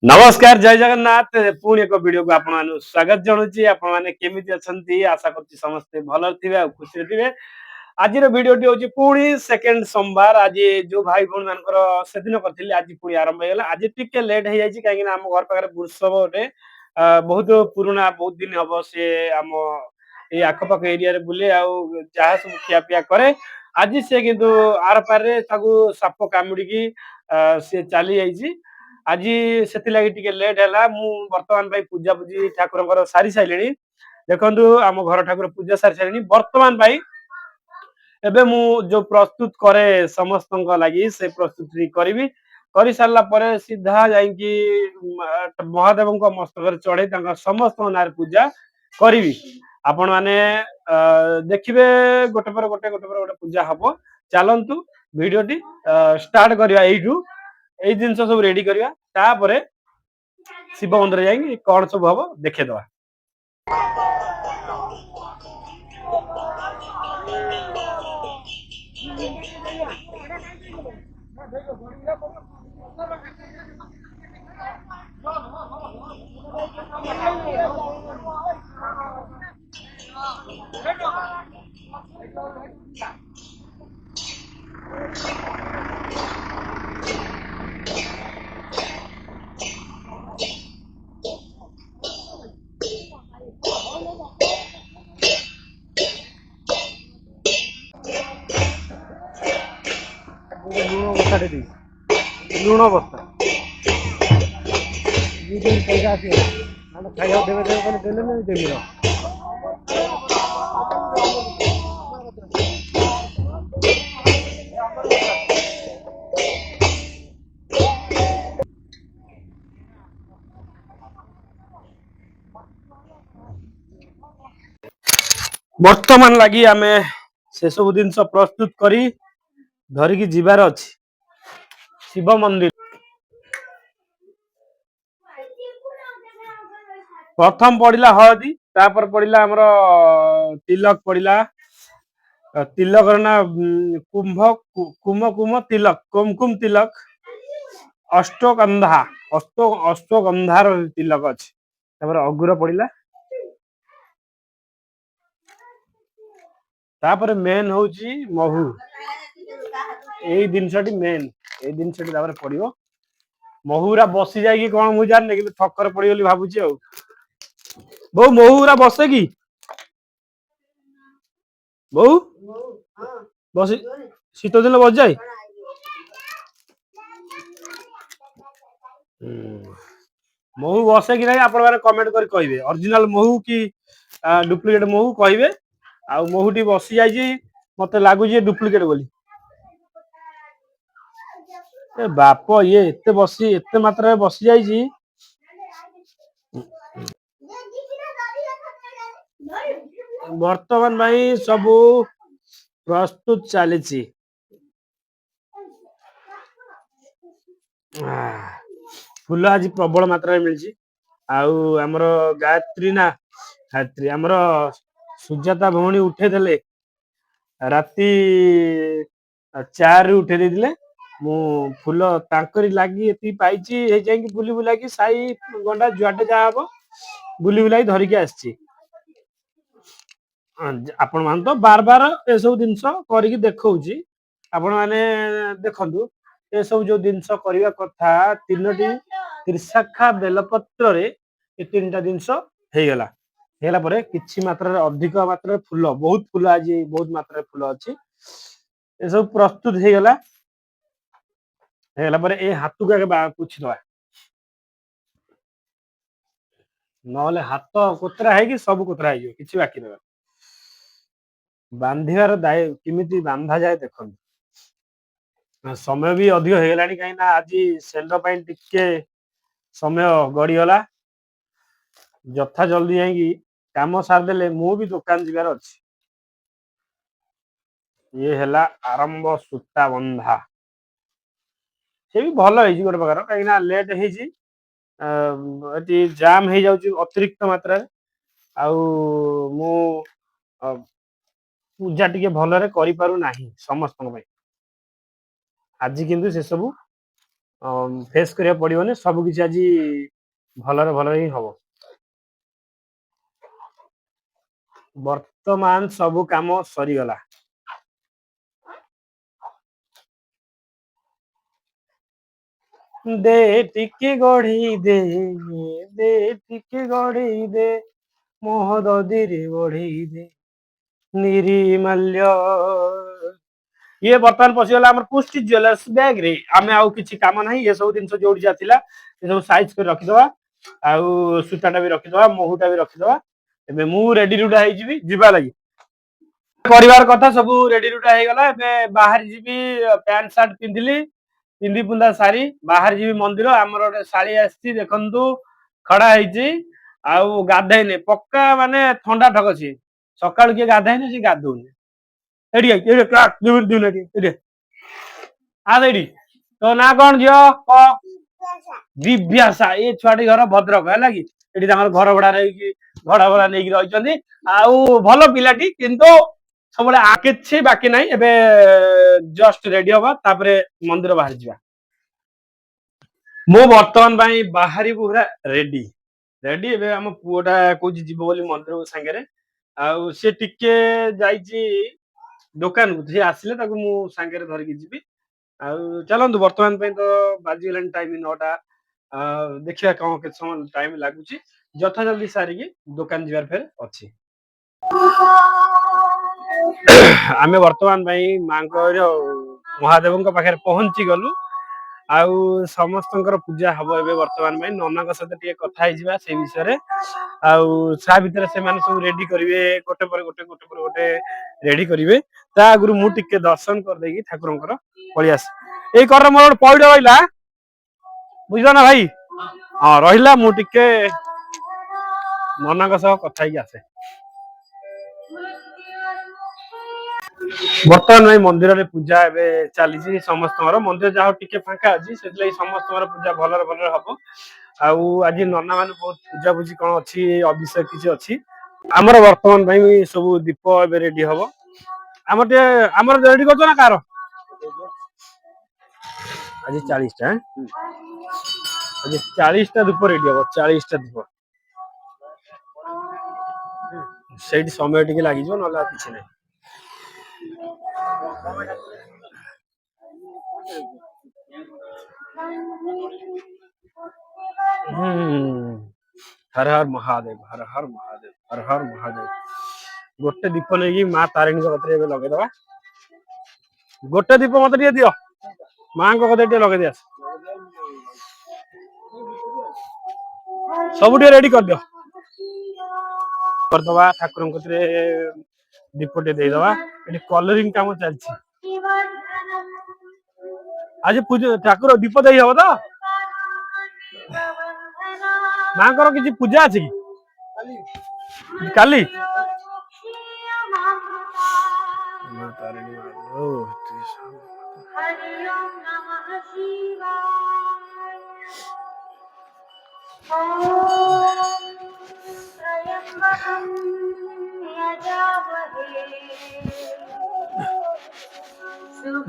नमस्कार जय जगन्नाथ पुणी एक वीडियो को आपण स्वागत जनाऊँगी आपण मैंने केमिति अछंती आशा करछि समस्ते भल थिबे आ खुशी थिबे। आज वीडियोटी होची पुणी सेकंड सोमवार आज जो भाई भौणी मानकर सेदिन करथिले आज पुणी आरंभ हेला आज टिके लेट हे जायछि काहे कि हम घर पाखरे वृषभ ओटे बहुत पुराना बहुत दिन हबो से हम ए आखपाख एरिया रे बुले आ जहा सब खिया पिया करे आज से किंतु आर पार रे ताकू साप कामुडी की से चली जायछि आज से टिके लेट है बर्तमान भाई पूजा पूजी ठाकुर सारी सारे देखु आम घर ठाकुर पूजा सारी सारे बर्तमान भाई एबे मु जो प्रस्तुत करे समस्त लगी से प्रस्तुति करी कर सारा पर सीधा जाकि महादेव मस्तक चढ़े समस्त ना पूजा करी आपण मैंने देखिए गोटे पर गोटे गोटे पर गोटे पूजा हम चलतु भिडटी स्टार्ट करवा यू এই ଜିନିଷ ସବୁ ରେଡି କରିବା ତାପରେ ଶିବ ମନ୍ଦିର ଯାଇକି କଣ ସବୁ ହବ ଦେଖେଇଦବା। लुण बस्ता पैसा खाଇବା ଦେବେ ଦେବି बर्तमान लगी आम से सब जिन प्रस्तुत करी धरिकी जीवार अच्छी शिव मंदिर प्रथम पड़ा हलदी तापर पड़ा आमर तिलक पड़ा तिलक ना कुंभ कुम कुम तिलक कुमकुम तिलक अष्टगंधा अष्टगंधार तिलक अच्छी अगुर पड़ा तापर मेन हूँ महू यही जिनसटी मेन यही जिनसटी पड़ो महूरा बसी जाए कौन मुझे जाने कि थकर पड़ी भावुची बहु महूरा बसे कि बहु बस शीत दिन बस जाए महू बसे कि नहीं आप कमेंट कर कहे ओरिजिनल महू कि डुप्लिकेट महू कहे आ महूटी बसी जाइए मत लगुच डुप्लिकेट बोली बाप ये एते बसी एते मात्रा बसी जाइए बर्तमान भाई सबू प्रस्तुत चली फूल आज प्रबल मात्रा मिली आमर गायत्री ना गायत्री आमर सुजाता भौणी उठे राति 4 उठे देते मु फूल तांकरी लगी ये पाई बुली बुला साई गंडा जुआटे जहाँ हम बुली बुला धरिकी आसी आपण मान तो बार बार ए सब जिनस करके देखौची आपण माने देखंतु ए सब जो जिनस करबा कथा तीनोटी त्रिशाखा बेलपत्र रे ए तीनटा जिनस हेगला हेला परे किछि मात्रा रे अधिक मात्रा रे फूल बहुत फूल आज बहुत मात्रा रे फूल अछि ए सब प्रस्तुत हेगला हेला परे ए हाथु का पूछि दवा नले हाथ कोतरा है कि सब कोतरा है किछि बाकी न बांधिबार दाय किमिति बांधा जाए देखो समय भी अधिक हेगलानी कहीं ना आज सेंड पाइन टिके समय गड़ीगला जथा जल्दी जाएगी काम सारदे मु भी दुकान जीवार अच्छी ये हैला आरंभ सूता बंधा से भी भल है गोटे प्रकार कहीं लेट है जाम हो जाऊँ अतिरिक्त मात्रा मु पूजा टिके भलरे करि पारु नाही समस्त आज किंतु से सब फेस करिया पड़िबने सब किछि आज भलर ही हबो। वर्तमान सब काम सरी गला। दे टिके गढ़ी दे टिके गढ़ी दे मोहदीरे बढ़ी दे निरीमाल्य। ये बर्तमान पशिगला हमर पुष्टि ज्वेलर्स बैग रे आमे आउ किछि काम नाही ये सब दिन जोड़ी जातिला ये सब साइज कर रखि दवा आउ सुताटा भी रखि दवा मोहुटा भी रखि दवा एबे मु रेडी रुडा हे जिबी जिबा लागि परिवार कथा सब रेडी रुडा हे गला एबे बाहर जिबी पैंट शर्ट पिंधिली पिंधी पुंदा सारी बाहर जीवी मंदिर आमर गोटे शाड़ी आसी देखु खड़ा है आउ गाधेने पक्का माने ठंडा ठक सी सकाल किए गाधेने सी गाधौने तो ना कौन झील दिव्यासा ये छुआटी घर भद्रक है कि घर भड़ा रही भड़ा भड़ा नहीं रही आउ भल पिलाटी किंतु सब किछि बाकी नहीं एबे जस्ट रेडी हवा तापरे मंदिर बाहर जा मो वर्तमान भाई बाहरी पूरा रेडी रेडी एबे हम पुओटा कोजि जीवो बोली मंदिर संगे रे आउ से टिके जाईची दुकान को से आसिले ताको मु संगे रे धरि के जीबी आउ चलंतु वर्तमान पे तो बाजी गलान टाइम 9टा देखिया कौन के समय टाइम लागुची जथा जल्दी सारी की दुकान जीवार फेर अछि आमे वर्तमान भाई मांकर महादेव पाखे पहुंची गलु आउ समस्तंकर पूजा हबो एबे वर्तमान भाई नना का साथे टिके कथा hi जिबा से विषय रे आउ सा भीतर से माने सब रेडी करिवे गोटे पर गोटे रेडी करिवे ता गुरु मु टिके दर्शन कर देगी ठाकुरंकर पळियास ए कर मोर पौड रहिला बुझलो ना भाई हां रहिला मु टिके नना का सह कथा hi आसे बर्तमान भाई मंदिर रे पूजा एबे चली समस्त मंदिर जहाँ टिके फांका अच्छी से समस्त पूजा भलर भलर हम आउ आज नना मान बहुत पूजा पूजी कौन अच्छी अभिषेक किसी अच्छी आमर वर्तमान भाई सब दीप एबे रेडी हम आमर रेडी कर ना कार आज 40टा आज 40टा धूप रेडी हम 40टा धूप से समय टी लगे ना कि नहीं हर हर महादेव हर हर महादेव हर हर महादेव गोटे दीप नहीं माँ तारिणी कतरे लगेदवा गोटे दीप मत दियो माँ को कते लगे दिया सब रेडी कर दियो करदवा ठाकुर कतरे दीपटे देदवा ये कलरिंग काम चलछि आज पूजा ठाकुर दीप दे हम तो माँ किसी पूजा अच्छी काली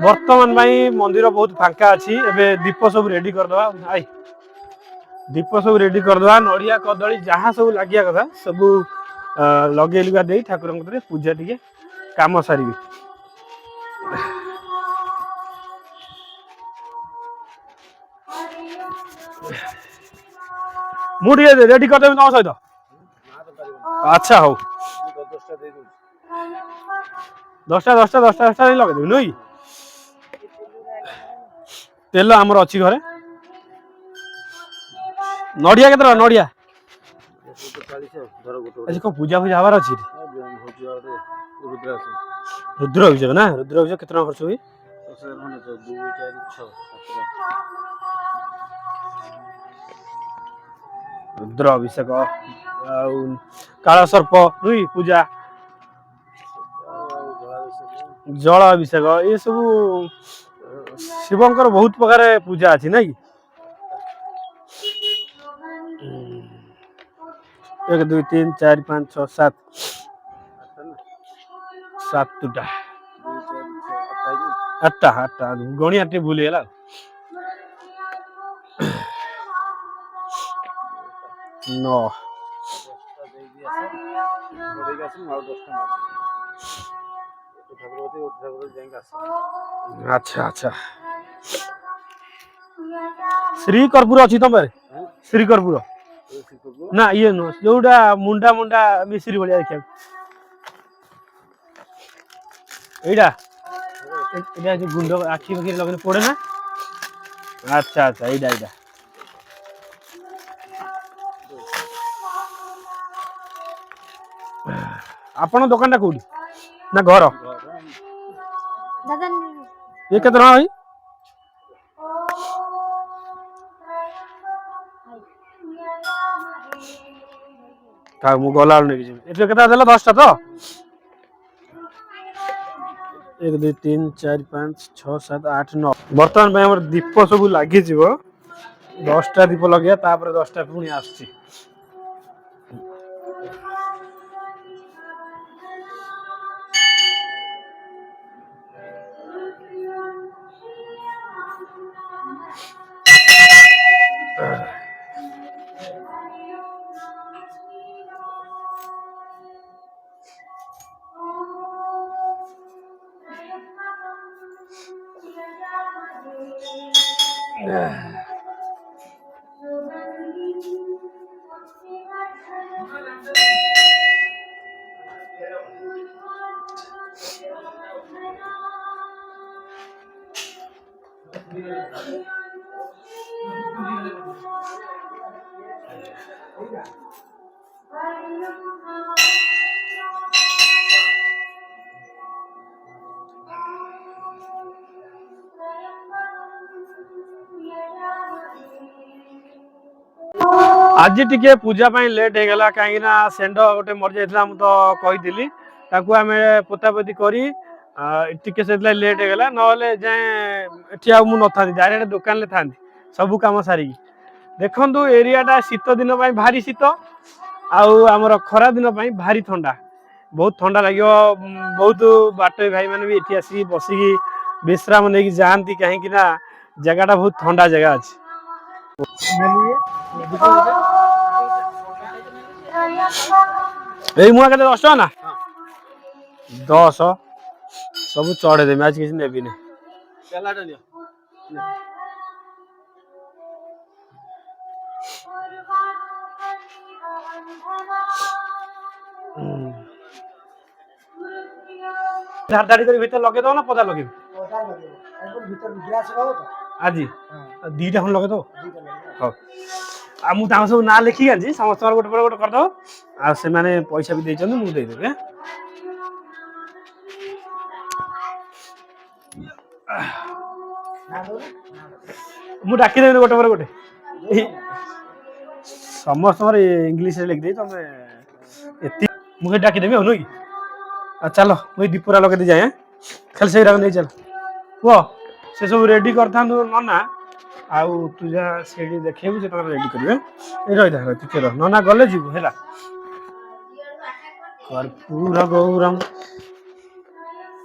वर्तमान भाई मंदिर बहुत फांका अच्छी एबे दीप सब रेडी करदवा आई दीप सब रेडी करदवा नड़िया कदली जहाँ सब लगिया कथा सब लगे लुगा दे ठाकुर पूजा टिके काम सारी मुझे रेडी करदेवी तुम सहित अच्छा हो 10टा लगेदेवी नुई तेल आमर अच्छी घरे नड़िया के नड़िया आज कौन पूजा पूजा हबार अच्छी रुद्र अभिषेक ना रुद्र अभिषेक कितना खर्च हुई रुद्र अभिषेक काला सर्प नुई पूजा जल अभिषेक ये सब शिवंकर बहुत प्रकार पूजा अच्छी ना 1 2 3 4 5 6 7 7टा 8टा गणिया भूल गला ନଅ। ଆଚ୍ଛା ଆଚ୍ଛା। ଶ୍ରୀ କର୍ପୂର ଅଛି ତମ ପାଖରେ? ଶ୍ରୀ କର୍ପୂର ନା ଇଏ ନୁହଁ ଯୋଉଟା ମୁଣ୍ଡା ମୁଣ୍ଡା ମିଶ୍ରି ଭଳିଆ ଦେଖିବାକୁ ଏଇଟା ଏଇଟା ଯୋଉ ଗୁଣ୍ଡ ଆଖି ପାଖି ଲଗେଇଲେ ପଡେ ନା? ଆଚ୍ଛା ଆଚ୍ଛା ଏଇଟା ଏଇଟା। ଆପଣଙ୍କ ଦୋକାନଟା କୋଉଠି ନା ଘର? ଇଏ କେତେ ଟଙ୍କା ଭାଇ? ଥାଉ ମୁଁ ଗଲାବେଳେ ନେଇକି ଯିବି। ଏଥିରେ କେତେ ଦେଲ 10ଟା ତ? 1 2 3 4 5 6 7 8 9। ବର୍ତ୍ତମାନ ପାଇଁ ଆମର ଦୀପ ସବୁ ଲାଗିଯିବ। 10ଟା ଦୀପ ଲଗେଇବା ତାପରେ 10ଟା ପୁଣି ଆସୁଛି। ଆଜି ଟିକେ ପୂଜା ପାଇଁ ଲେଟ୍ ହେଇଗଲା କାହିଁକି ନା ଷେଣ୍ଢ ଗୋଟେ ମରିଯାଇଥିଲା ମୁଁ ତ କହିଥିଲି ତାକୁ ଆମେ ପୋତାପୋତି କରି ଟିକେ ସେଥିଲାଗି ଲେଟ୍ ହେଇଗଲା ନହେଲେ ଯାଏଁ ଏଠି ଆଉ ମୁଁ ନଥାନ୍ତି ଡାଇରେକ୍ଟ ଦୋକାନରେ ଥାନ୍ତି ସବୁ କାମ ସାରିକି। ଦେଖନ୍ତୁ ଏରିଆଟା ଶୀତ ଦିନ ପାଇଁ ଭାରି ଶୀତ ଆଉ ଆମର ଖରା ଦିନ ପାଇଁ ଭାରି ଥଣ୍ଡା ବହୁତ ଥଣ୍ଡା ଲାଗିବ। ବହୁତ ବାଟୋଇ ଭାଇମାନେ ବି ଏଠି ଆସିକି ବସିକି ବିଶ୍ରାମ ନେଇକି ଯାଆନ୍ତି କାହିଁକି ନା ଜାଗାଟା ବହୁତ ଥଣ୍ଡା ଜାଗା ଅଛି। ଏଇ ମୁଆଁ କେତେ 10 ଟଙ୍କା ନା 10 ସବୁ ଚଢେଇ ଦେମି ଆଜି କିଛି ନେବିନି। ଧାଡି ଧାଡି କରି ଭିତରେ ଲଗେଇଦବ ନା ପଦା ଲଗେଇବି? ଆଜି ଦିଟା ଖଣ୍ଡେ ଲଗେଇଦବ। ହଉ ଆଉ ମୁଁ ତାଙ୍କ ସବୁ ନାଁ ଲେଖିକି ଆଣିଛି ସମସ୍ତଙ୍କର ଗୋଟେ ପରେ ଗୋଟେ କରିଦବ ଆଉ ସେମାନେ ପଇସା ବି ଦେଇଛନ୍ତି ମୁଁ ଦେଇଦେବି। ମୁଁ ଡାକିଦେବି ଗୋଟେ ପରେ ଗୋଟେ ସମସ୍ତଙ୍କର ଇଂଲିଶରେ ଲେଖିଦେବି ତମେ ଏତିକି ମୁଁ ଖାଲି ଡାକିଦେବି ଆଉ ନୁହେଁ କି? ଆଉ ଚାଲ ମୁଁ ଦୀପୁରା ଲଗେଇ ଦେଇ ଯାଏ ଖାଲି ସେଇଟାକୁ ନେଇ ଚାଲ କୁହ ସେ ସବୁ ରେଡି କରିଥାନ୍ତୁ ନନା ଆଉ ତୁ ଯା ସେଇଠି ଦେଖେଇବୁ ସେ ତାଙ୍କର ରେଡି କରିବେ। ଏଇ ରହିଥା ଟିକେ ରହ ନନା ଗଲେ ଯିବୁ ହେଲା। କର୍ପୂର ଗୌରମ୍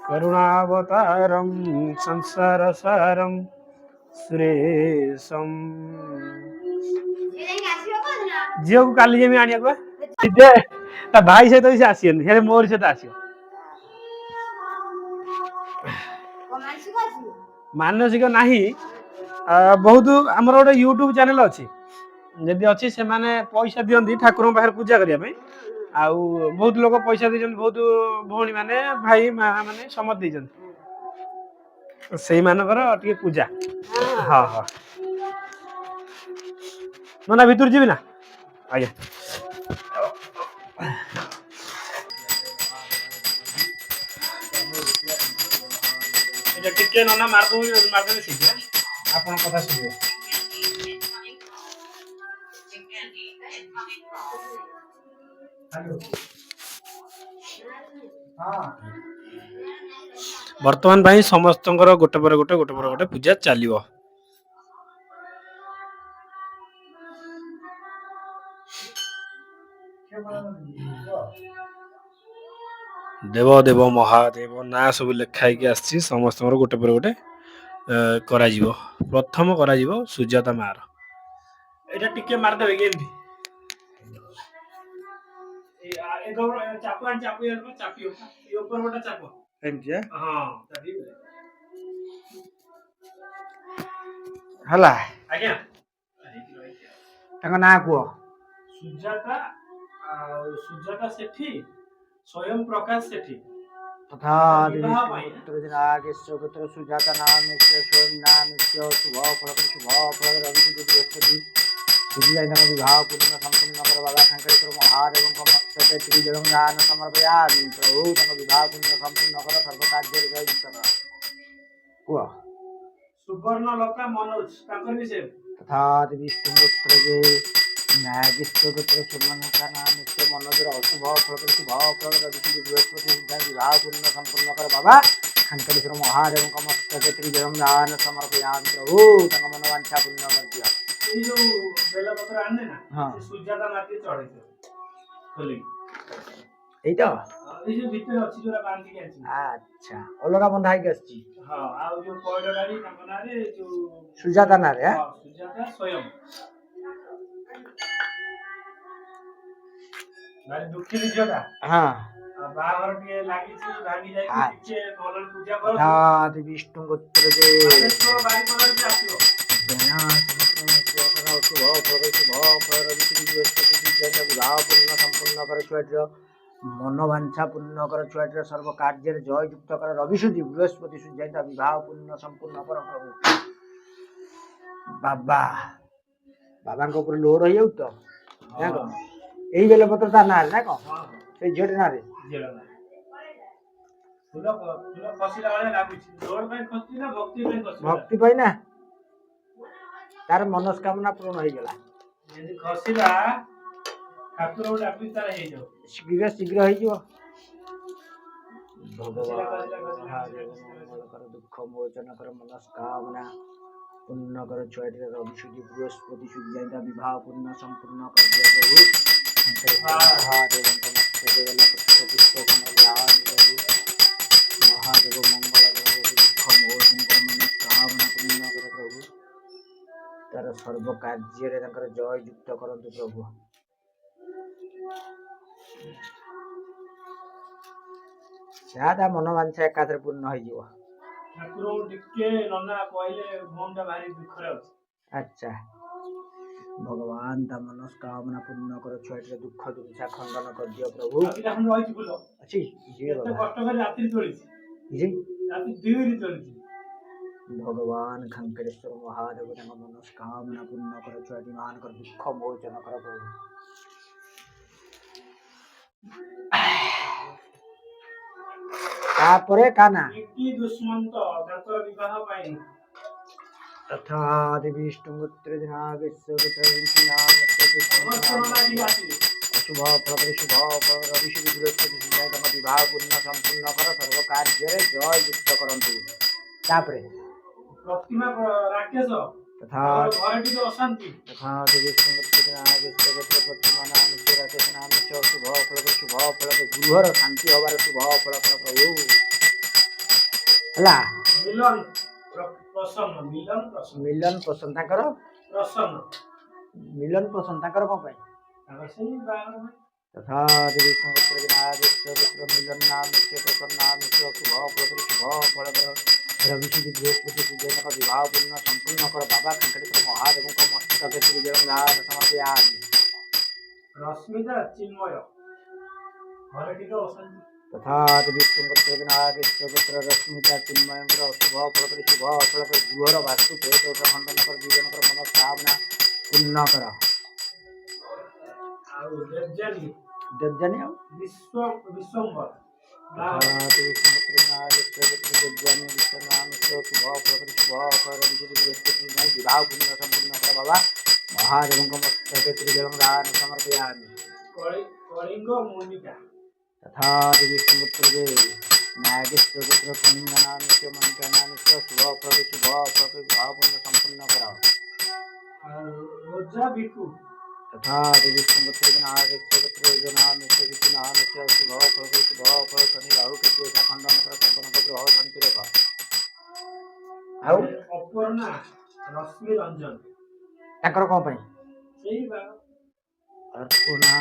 କରୁଣାବତାରମ୍ ସଂସାର ସାରମ୍ ସୁରେଶମ୍। ଝିଅକୁ କାଲି ଯେମି ଆଣିବାକୁ ତା ଭାଇ ସହିତ ବି ସେ ଆସିବନି ହେଲେ ମୋରି ସହିତ ଆସିବ। ମାନସିକ ନାହିଁ ବହୁତ ଆମର ଗୋଟେ ୟୁଟ୍ୟୁବ ଚ୍ୟାନେଲ ଅଛି ଯଦି ଅଛି ସେମାନେ ପଇସା ଦିଅନ୍ତି ଠାକୁରଙ୍କ ପାଖରେ ପୂଜା କରିବା ପାଇଁ ଆଉ ବହୁତ ଲୋକ ପଇସା ଦେଇଛନ୍ତି ବହୁତ ଭଉଣୀ ମାନେ ଭାଇ ମା ମାନେ ସମସ୍ତେ ଦେଇଛନ୍ତି ସେଇମାନଙ୍କର ଟିକେ ପୂଜା। ହଁ ହଁ ନନା ଭିତରୁ ଯିବି ନା ଆଜ୍ଞା। ଏଇଟା ଟିକେ ନନା ମାରିଦେବେ ଶିଘ୍ର ଆପଣଙ୍କ କଥା ଶୁଣିବେ। ବର୍ତ୍ତମାନ ପାଇଁ ସମସ୍ତଙ୍କର ଗୋଟେ ପରେ ଗୋଟେ ପୂଜା ଚାଲିବ। ଦେବ ଦେବ ମହାଦେବ ନାଁ ସବୁ ଲେଖା ହେଇକି ଆସିଛି ସମସ୍ତଙ୍କର ଗୋଟେ ପରେ ଗୋଟେ କରାଯିବ। ପ୍ରଥମ କରାଯିବ ସୁଜାତା ମାର ଏଇଟା ଟିକେ ମାରିଦେବେ କି ଏମିତି एक चाप आणि चाप यार चापी ये ऊपर वाला चाप एमती हां चापी हला आज्ञा ताଙ୍କ ନାଁ କୁହ ସୁଜାତା ସେଠୀ ସ୍ୱୟଂ ପ୍ରକାଶ ସେଠୀ तथा विवाह ପାଇଁ पुत्र सुजाता नाम स्वयं नाम शुभ फल शुभ फल रवि बृहस्पति सूर्य विवाह पूर्ण संपूर्ण कर बाबा शंकर महादेव मस्तके त्रिजल दान समर्पयामि प्रभु तक विवाह पूर्ण संपूर्ण कर सर्व कार्य जयुक्त कर कुह सुवर्णलता मनोज ତାଙ୍କର ବି ସେ तथा विष्णुपुत्र जे नागिष्टपुत्र सुमनता नाम मनोजर अशुभ फल शुभ फल रवि बृहस्पति विवाह पूर्ण संपूर्ण कर बाबा शंकरेश्वर महादेव मस्तके त्रिजल दान समर्पयामि प्रभु तक मनोवांछा पूर्ण कर दिया ଏଇ ଯୋଉ ବେଲପତ୍ର ଆଣିଲେ ନା ହଁ ସେ ସୁଜାତା ମାଟି ଚଢେଇଥିବ ଖୋଲି ଏଇ ତ ଏଇ ଯୋଉ ଭିତରେ ଅଛି ଯୋଉଟା ବାନ୍ଧିକି ଆଣିଛି ଆଚ୍ଛା ଅଲଗା ବନ୍ଧା ହେଇକି ଆସିଛି ହଁ ଆଉ ଯୋଉ ପଇଡ ଡାଳି ତାଙ୍କ ନାଁରେ ଯୋଉ ସୁଜାତା ନାଁରେ ସୁଜାତା ସ୍ୱୟଂ ଭାରି ଦୁଃଖୀ ଝିଅଟା ହଁ ବାହାଘର ଟିକେ ଲାଗିଛି ଭାଙ୍ଗି ଯାଇଛି ଟିକେ ଭଲରେ ପୂଜା କର ବିଷ୍ଣୁ ଗୋତ୍ର ଯେ ବାରି କଲର ବି ଆସିବ संपूर्ण कर छुआटीर मनोवांछा पूर्ण कर छुआटीर सर्व कार्य जय युक्त कर रविशुद्धि बृहस्पति सूर्य विवाह पूर्ण संपूर्ण कर प्रभु बाबा बाबा लोड हो जाऊ तो यही बेलपत्र तार ना ना कौन से झील ना भक्ति पाई ना तार मनस्कामना पूर्ण हो गला शीघ्र शीघ्र हो दुख मोचन कर मनस्कामना पूर्ण कर छुआटी रविशुद्धि बृहस्पति सूर्य विवाह पूर्ण संपूर्ण कर दिया प्रभु महादेव मंगल दुख मोचन कर मनस्कामना पूर्ण कर प्रभु तार सर्व कार्य जय युक्त करंतु प्रभु ज्यादा मनोवांछा एकाथरे पूर्ण हो अच्छा भगवान ता मनस्कामना पूर्ण कर छुआटी दुख दुर्दशा खंडन कर दियो प्रभु अच्छी भगवान खंकरेश्वर महादेव मनस्कामना पूर्ण कर छुआटी मान कर दुख मोचन कर प्रभु तापरे काना तथा विष्णुपुत्र शुभ फल शुभ फल रविशुद्धि बृहस्पति विवाह पूर्ण संपूर्ण कर सर्व कार्य जय युक्त करंतु तापरे तथा शुभ फल गृहर शांति हबार शुभ फल कर प्रभु है मिलन प्रसन्न मिलन प्रसन्न कौन तथा मिलन नाम प्रसन्न शुभ फल रविशुद्धि बृहस्पति सूर्य विवाह पूर्ण संपूर्ण कर बाबा खंकरेश्वर महादेव मस्तके त्रिजल दान समर्पयामि रश्मिता चिन्मय तथा विष्णुपुत्र रश्मिता चिन्मय शुभ फल शुभ फल गृहर वास्तु दोष खंडन कर जीवन कर मनस्कामना पूर्ण कर देवजानी विश्वम्बर विवाह पूर्ण संपूर्ण कर बाबा महादेव मस्तके त्रिजल दान समर्पयामि तथा विष्णुपुत्र नागेश्वरपुत्र कलिंगनामिष्य मंत्रनामिष्य शुभ फल विवाह पूर्ण संपूर्ण कर तथा विष्णुपुत्र नागेश्वरपुत्र नामिष्य विष्णुनामिष्य शुभ फल शनि राहु केतु खंडन कर संपूर्ण ग्रह शांति रख अपर्णा रश्मि रंजन ताकर कोन पई अर्पणा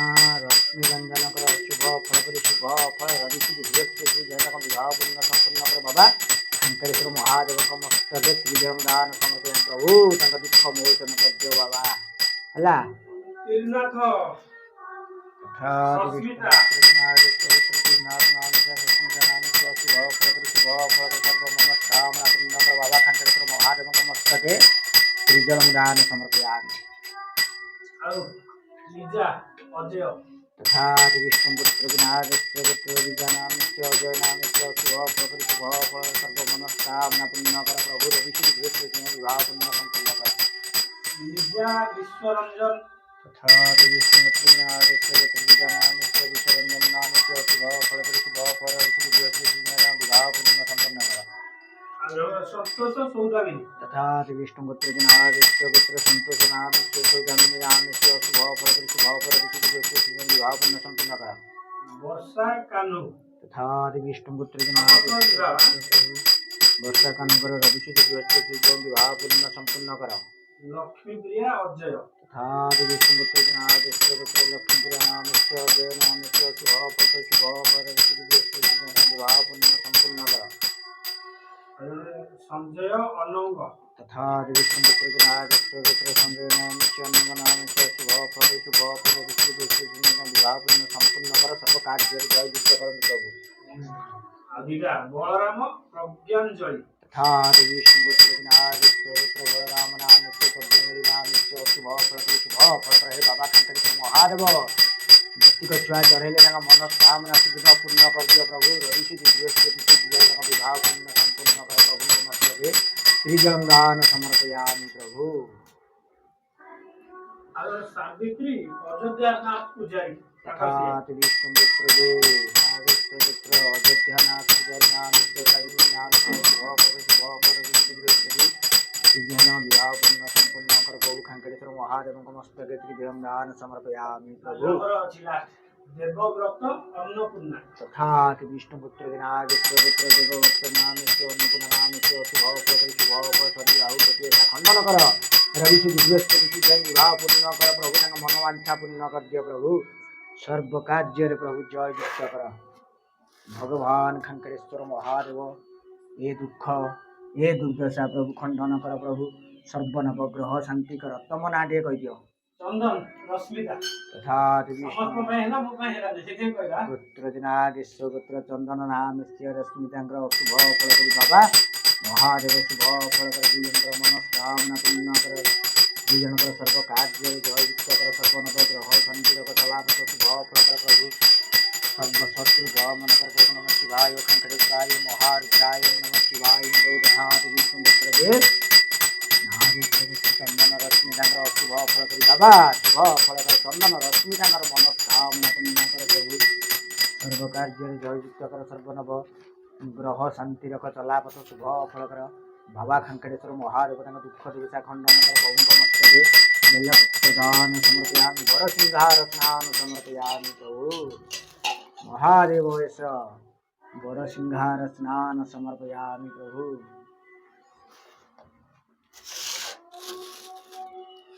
रश्मि रंजन कर शुभ फल करी शुभ फल रवि बृहस्पति जनक विवाह पूर्ण संपूर्ण कर बाबा शंकरेश्वर महादेव मस्तके त्रिजम दान समर्पण प्रभु तंग दुख मोचन कर बाबा हला तीर्थनाथ तथा सस्मिता बाबा शंकरेश्वर महादेव मस्तके त्रिजम दान समर्पयामि ଆଉ ଲିଜା ଅଜୟ तथा विष्णुपुत्र विनायकस्य पुत्र विद्यानामित्य अजयनामित्य शुभ फल शुभ फल सर्वमनस्कामना पूर्ण कर प्रभु रविश्री बृहस्पति विवाह पूर्ण संपन्न कर ଲିଜା ବିଶ୍ୱରଞ୍ଜନ तथा विष्णुपुत्र विनायकस्य पुत्र विद्यानामित्य विश्वरंजन नामित्य शुभ फल शुभ फल रविश्री बृहस्पति विवाह पूर्ण संपन्न कर ଆଉ ସନ୍ତୋଷ ସୌଦାମିନୀ तथा विष्णुपुत्र विनायकस्य पुत्र संतोष नामित्य सौदामिनी नामित्य शुभ फल शुभ फल रविश्री बृहस्पति विवाह पूर्ण संपन्न कर ବର୍ଷା କାହ୍ନୁ तथा विष्णुपुत्र वर्षा कानकर रविश्री बृहस्पति विवाह पूर्ण संपूर्ण कर ଲକ୍ଷ୍ମୀପ୍ରିୟା ଅଜୟ तथा विष्णुपुत्र पुत्र लक्ष्मीप्रिया नामित्य अजय नामित्य शुभ फल शुभ फल रविश्री बृहस्पति विवाह पूर्ण संपूर्ण कर ସଞ୍ଜୟ ଅନଙ୍ଗ तथा विष्णुपुत्र पुत्र संजय नामित्य अनंग नामित्य शुभ फल रविश्री बृहस्पति विवाह पूर्ण संपूर्ण कर सर्व कार्य जय युक्त कर प्रभु ଅଧିକା ବଳରାମ ପ୍ରଜ୍ଞାଞ୍ଜଳି तथा विष्णुपुत्र पुत्र बलराम नामित्य पद्मणी नामित्य शुभ फल हे बाबा शंकरेश्वर महादेव भक्तिक छुआ चढ़ेले मनस्कामना सुविधा पूर्ण कर दियो प्रभु रविश्री बृहस्पति विवाह पूर्ण संपूर्ण कर प्रभु नमस्ते त्रिजम दान समर्पयामि प्रभु ଆଉ ସାବିତ୍ରୀ ଅଯୋଧ୍ୟାନାଥ ପୂଜାରୀ तथा विष्णुपुत्र पुत्र अयोध्यानाथ पुजारी नामित्य नामित्य शुभ फल बृहस्पति विवाह पूर्ण संपूर्ण कर प्रभु शंकरेश्वर महादेव मस्तके त्रिजम दान समर्पयामि प्रभु ଦେବବ୍ରତ ଅନ୍ନପୂର୍ଣ୍ଣା तथा विष्णुपुत्र विनायकस्य पुत्र देवव्रत नामित्य अन्नपूर्ण नामित्य शुभ फल शनि राहु केतु खंडन कर रविश्री बृहस्पति विवाह पूर्ण कर प्रभु मनोवांछा पूर्ण कर दियो प्रभु सर्व कार्य प्रभु जय युक्त कर भगवान शंकरेश्वर महादेव ये दुख ये दुर्दशा प्रभु खंडन कर प्रभु सर्वनवग्रह शांति कर तम ना टे कह दियो ଚନ୍ଦନ ରଶ୍ମିତା तथा ସମସ୍ତଙ୍କ ପାଇଁ ହେଲା ମୋ ପାଇଁ ହେଲା ସେଥିପାଇଁ କହିବା पुत्र दिनागेश्वर पुत्र चंदन नामित्य रश्मितांकर शुभ फल करी बाबा महादेव शुभ फल कर मनस्कामना पूर्ण कर दुजनकर सर्व कार्य जय युक्त कर सर्वनवग्रह शांति कलापत शुभ फल कर प्रभु सर्वशत्रु मन कर प्रभु नमः शिवाय शंकरेश्वराय महारुद्राय नमः शिवाय तथा विष्णुपुत्र चंदन रश्मितांकर शुभ फल करी बाबा शुभ फल कर चंदन रश्मितांकर मनस्कामना पूर्ण कर प्रभु सर्व कार्य जय युक्त कर सर्वनव ग्रह शांति रख चलापथ शुभ फल कर बाबा शंकरेश्वर महादेव दुख दुर्दशा खंडन कर प्रभु मस्तके बेलदान समर्पयामि वर सिंहार स्नान समर्पयामि प्रभु महादेव एष वर सिंहार स्नान समर्पयामि प्रभु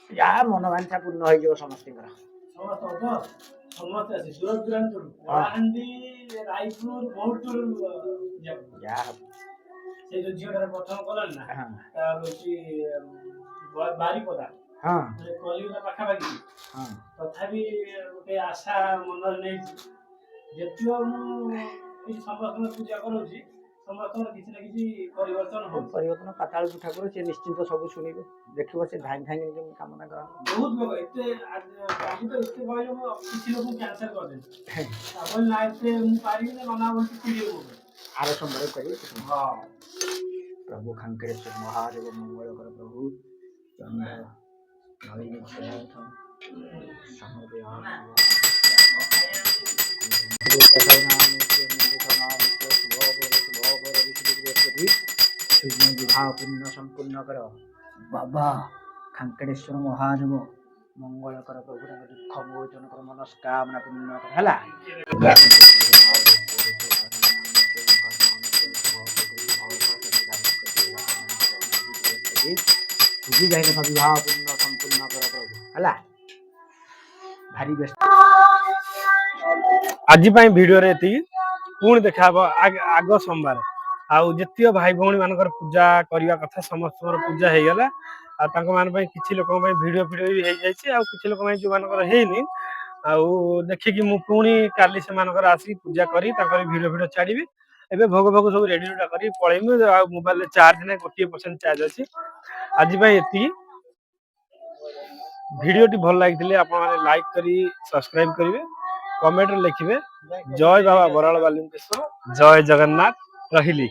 या मनोवांछा पूर्ण हो समस्तीଙ୍କର ସମସ୍ତେ ଆସି ଦୂର ଦୂରାନ୍ତରୁ କଳାହାଣ୍ଡି ରାୟପୁର ବହୁତ ସେ ଯୋଉ ଝିଅଟାର ପ୍ରଥମ କଲାଣି ନା ତାର ହଉଛି ବାରିପଦା କଲିଗୁଡ଼ା ପାଖାପାଖି ତଥାପି ଗୋଟେ ଆଶା ମନରେ ନେଇଛି ଯେତିକ ମୁଁ ଏଇ ସମସ୍ତଙ୍କ ପୂଜା କରୁଛି ସମସ୍ତଙ୍କର କିଛି ନା କିଛି ପରିବର୍ତ୍ତନ ହଉଛି ପରିବର୍ତ୍ତନ ପାତାଳ ଠାକୁର ସେ ନିଶ୍ଚିନ୍ତ ସବୁ ଶୁଣିବେ ଦେଖିବ ସେ ଧାଇଁ ଧାଇଁ କାମନା କର ବହୁତ ଲୋକ ଏତେ ଆଜି ତ ଏତେ କହିଲେ ମୁଁ କିଛି ଲୋକଙ୍କୁ କ୍ୟାନ୍ସର କରିଦେଲି ତାପରେ ନା ଏତେ ମୁଁ ପାରିବି ନା ନନା ବସି ପିଡ଼ିବ ଆର ସମୟରେ କରିବେ ହଁ प्रभु शंकरेश्वर महादेव मंगल कर प्रभु विवाह पूर्ण संपूर्ण कर बाबा शंकरेश्वर महादेव मंगल कर प्रभु दुख मोचन कर मनस्कामना पूर्ण कर है विवाह पूर्ण संपूर्ण कर प्रभु है ଭାରି ବ୍ୟସ୍ତ। ଆଜି ପାଇଁ ଭିଡିଓରେ ଏତିକି। ପୁଣି ଦେଖା ହବ ଆଗ ସୋମବାର। ଆଉ ଯେତିକ ଭାଇ ଭଉଣୀ ମାନଙ୍କର ପୂଜା କରିବା କଥା ସମସ୍ତଙ୍କର ପୂଜା ହେଇଗଲା। ଆଉ ତାଙ୍କ ମାନଙ୍କ ପାଇଁ କିଛି ଲୋକଙ୍କ ପାଇଁ ଭିଡିଓ ବି ହେଇଯାଇଛି, ଆଉ କିଛି ଲୋକ ପାଇଁ ଯୋଉମାନଙ୍କର ହେଇନି ଆଉ ଦେଖିକି ମୁଁ ପୁଣି କାଲି ସେମାନଙ୍କର ଆସିକି ପୂଜା କରି ତାଙ୍କର ଭିଡିଓ ଛାଡିବି। ଏବେ ଭୋଗ ସବୁ ରେଡି କରି ପଳେଇମୁ। ଆଉ ମୋବାଇଲରେ ଚାର୍ଜ ନାହିଁ, 1% ଚାର୍ଜ ଅଛି। ଆଜି ପାଇଁ ଏତିକି। ଭିଡିଓଟି ଭଲ ଲାଗିଥିଲେ ଆପଣ ମାନେ ଲାଇକ୍ କରି ସବସ୍କ୍ରାଇବ କରିବେ, କମେଣ୍ଟରେ ଲେଖିବେ ଜୟ ବାବା ବରାଳ ବାଲୁଙ୍କେଶ୍ୱର, ଜୟ ଜଗନ୍ନାଥ। ରହିଲି।